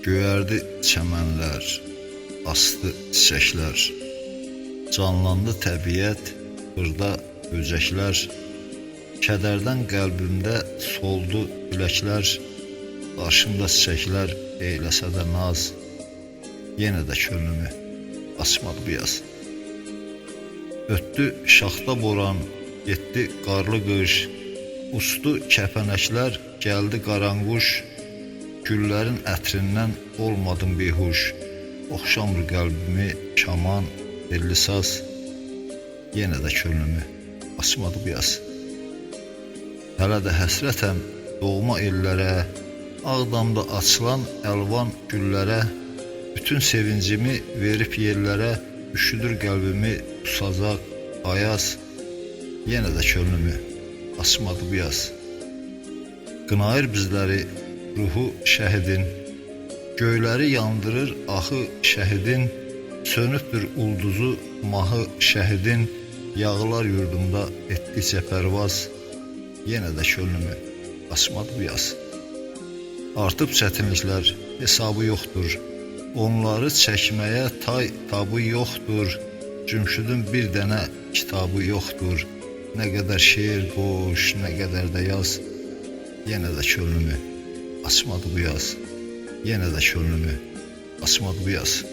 Göyərdi çəmənlər, astı çiçəklər, canlandı təbiət, xırda böcəklər, kədərdən qəlbimdə soldu üləklər, qarşımda çiçəklər eyləsə də naz, yenə də könlümü açmadı bu yaz. Ötdü şaxta boran, getdi qarlı qış, uçdu kəpənəklər, gəldi qaranquş, güllərin ətrindən olmadım bihuş, oxşamır qəlbimi kaman, telli saz, yenə də könlümü açmadı bu yaz. Hələ də həsrətəm doğma ellərə, Ağdamda açılan əlvan güllərə, bütün sevincimi verib yerlərə, üşüdür qəlbimi susacaq ayaz, yenə də könlümü açmadı bu yaz. Qınayır bizləri ruhu şəhidin, göyləri yandırır axı şəhidin, sönübdür ulduzu mahı şəhidin, yağlar yurdumda etdikcə pərvaz, yenə də könlümü açmadı bu yaz. Artıb çətinliklər hesabı yoxdur, onları çəkməyə tay tabı yoxdur, Cümşüdün bir dənə kitabı yoxdur, nə qədər şeir boş, nə qədər də yaz, yenə də könlümü açmadı bu yaz, yenə də könlümü açmadı bu yaz.